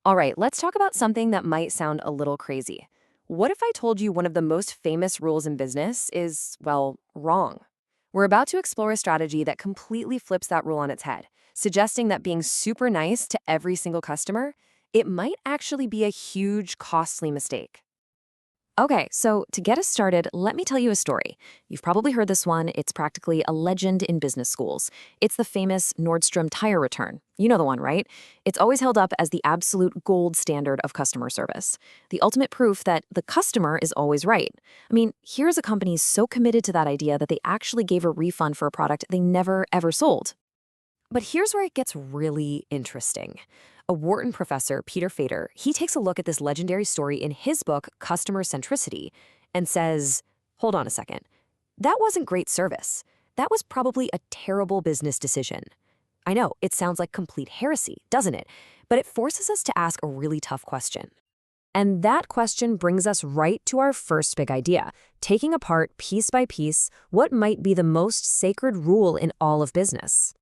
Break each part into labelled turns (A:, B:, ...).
A: All right, let's talk about something that might sound a little crazy. What if I told you one of the most famous rules in business is, well, wrong? We're about to explore a strategy that completely flips that rule on its head, suggesting that being super nice to every single customer, it might actually be a huge, costly mistake. Okay, so to get us started, let me tell you a story. You've probably heard this one. It's practically a legend in business schools. It's the famous Nordstrom tire return. You know the one, right? It's always held up as the absolute gold standard of customer service. The ultimate proof that the customer is always right. I mean, here's a company so committed to that idea that they actually gave a refund for a product they never, ever sold. But here's where it gets really interesting. A Wharton professor, Peter Fader, he takes a look at this legendary story in his book, Customer Centricity, and says, hold on a second. That wasn't great service. That was probably a terrible business decision. I know, it sounds like complete heresy, doesn't it? But it forces us to ask a really tough question. And that question brings us right to our first big idea, taking apart piece by piece what might be the most sacred rule in all of business.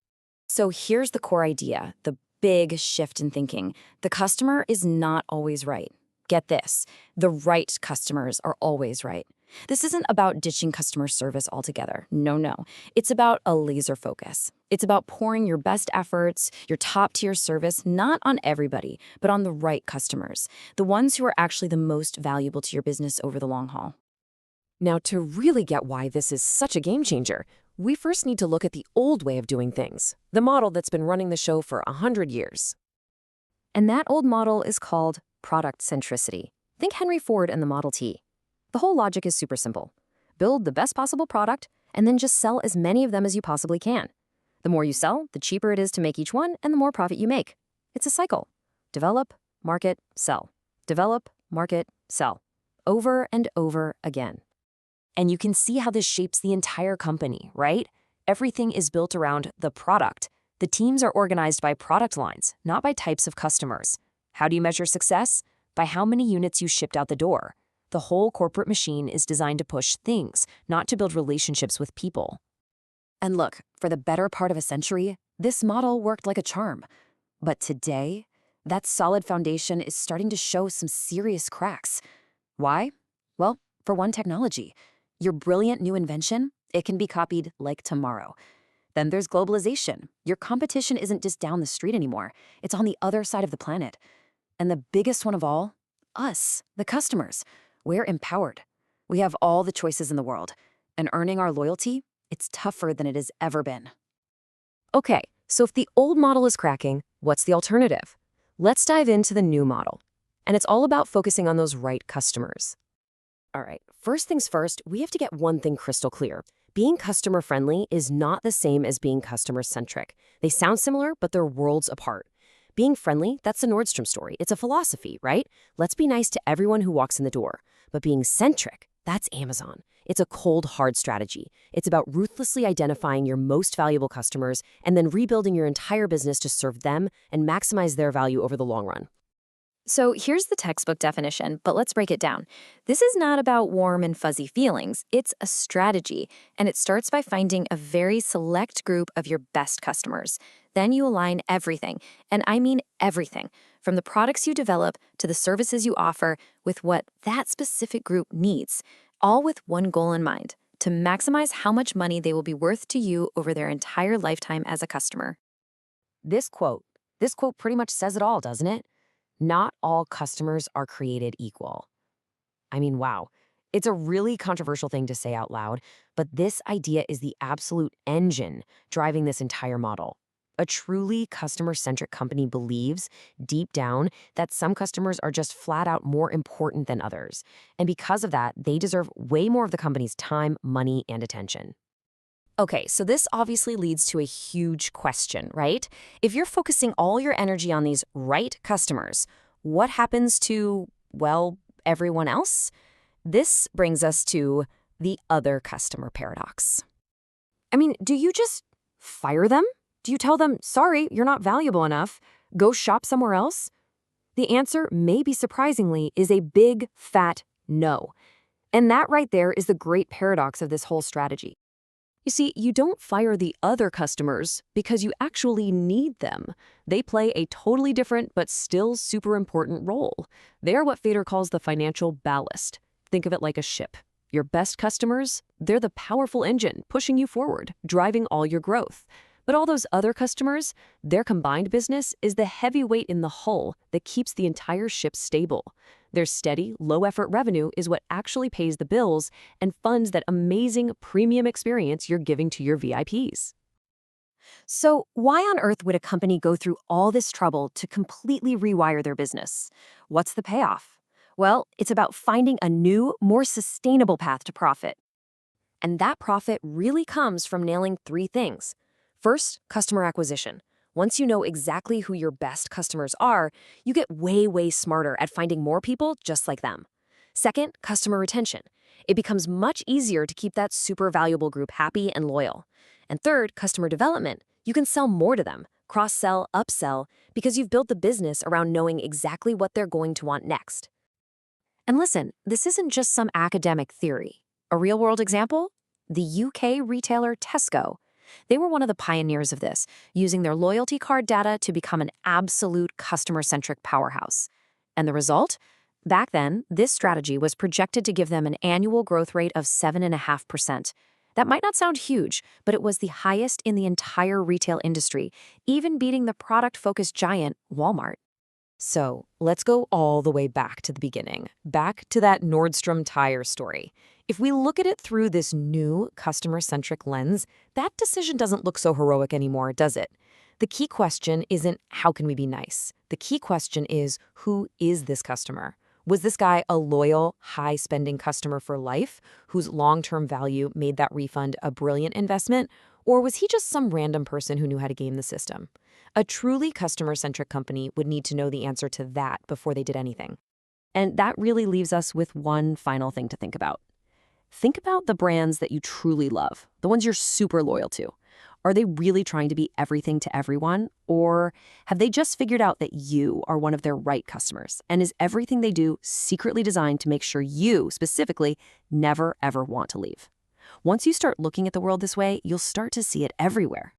A: So here's the core idea, the big shift in thinking. The customer is not always right. Get this, the right customers are always right. This isn't about ditching customer service altogether. No, no. It's about a laser focus. It's about pouring your best efforts, your top-tier service, not on everybody, but on the right customers, the ones who are actually the most valuable to your business over the long haul. Now, to really get why this is such a game changer, we first need to look at the old way of doing things, the model that's been running the show for 100 years. And that old model is called product-centricity. Think Henry Ford and the Model T. The whole logic is super simple. Build the best possible product, and then just sell as many of them as you possibly can. The more you sell, the cheaper it is to make each one, and the more profit you make. It's a cycle. Develop, market, sell. Develop, market, sell. Over and over again. And you can see how this shapes the entire company, right? Everything is built around the product. The teams are organized by product lines, not by types of customers. How do you measure success? By how many units you shipped out the door. The whole corporate machine is designed to push things, not to build relationships with people. And look, for the better part of a century, this model worked like a charm. But today, that solid foundation is starting to show some serious cracks. Why? Well, for one, technology. Your brilliant new invention, it can be copied like tomorrow. Then there's globalization. Your competition isn't just down the street anymore. It's on the other side of the planet. And the biggest one of all, us, the customers. We're empowered. We have all the choices in the world. And earning our loyalty, it's tougher than it has ever been. Okay, so if the old model is cracking, what's the alternative? Let's dive into the new model. And it's all about focusing on those right customers. All right, first things first, we have to get one thing crystal clear. Being customer-friendly is not the same as being customer-centric. They sound similar, but they're worlds apart. Being friendly, that's the Nordstrom story. It's a philosophy, right? Let's be nice to everyone who walks in the door. But being centric, that's Amazon. It's a cold, hard strategy. It's about ruthlessly identifying your most valuable customers and then rebuilding your entire business to serve them and maximize their value over the long run. So here's the textbook definition, but let's break it down. This is not about warm and fuzzy feelings. It's a strategy, and it starts by finding a very select group of your best customers. Then you align everything, and I mean everything, from the products you develop to the services you offer with what that specific group needs, all with one goal in mind, to maximize how much money they will be worth to you over their entire lifetime as a customer. This quote pretty much says it all, doesn't it? Not all customers are created equal. I mean, wow. It's a really controversial thing to say out loud, but this idea is the absolute engine driving this entire model. A truly customer-centric company believes, deep down, that some customers are just flat out more important than others. And because of that, they deserve way more of the company's time, money, and attention. Okay, so this obviously leads to a huge question, right? If you're focusing all your energy on these right customers, what happens to, well, everyone else? This brings us to the other customer paradox. I mean, do you just fire them? Do you tell them, sorry, you're not valuable enough, go shop somewhere else? The answer, maybe surprisingly, is a big, fat no. And that right there is the great paradox of this whole strategy. You see, you don't fire the other customers because you actually need them. They play a totally different but still super important role. They are what Fader calls the financial ballast. Think of it like a ship. Your best customers, they're the powerful engine pushing you forward, driving all your growth. But all those other customers, their combined business is the heavy weight in the hull that keeps the entire ship stable. Their steady, low-effort revenue is what actually pays the bills and funds that amazing premium experience you're giving to your VIPs. So, why on earth would a company go through all this trouble to completely rewire their business? What's the payoff? Well, it's about finding a new, more sustainable path to profit. And that profit really comes from nailing three things. First, customer acquisition. Once you know exactly who your best customers are, you get way smarter at finding more people just like them. Second, customer retention. It becomes much easier to keep that super valuable group happy and loyal. And third, customer development. You can sell more to them, cross-sell, upsell, because you've built the business around knowing exactly what they're going to want next. And listen, this isn't just some academic theory. A real-world example? The UK retailer Tesco. They were one of the pioneers of this, using their loyalty card data to become an absolute customer-centric powerhouse. And the result? Back then, this strategy was projected to give them an annual growth rate of 7.5%. That might not sound huge, but it was the highest in the entire retail industry, even beating the product-focused giant Walmart. So let's go all the way back to the beginning, back to that Nordstrom tire story. If we look at it through this new customer-centric lens, that decision doesn't look so heroic anymore, does it? The key question isn't how can we be nice? The key question is who is this customer? Was this guy a loyal, high-spending customer for life whose long-term value made that refund a brilliant investment? Or was he just some random person who knew how to game the system? A truly customer-centric company would need to know the answer to that before they did anything. And that really leaves us with one final thing to think about. Think about the brands that you truly love, the ones you're super loyal to. Are they really trying to be everything to everyone? Or have they just figured out that you are one of their right customers? And is everything they do secretly designed to make sure you, specifically, never ever want to leave? Once you start looking at the world this way, you'll start to see it everywhere.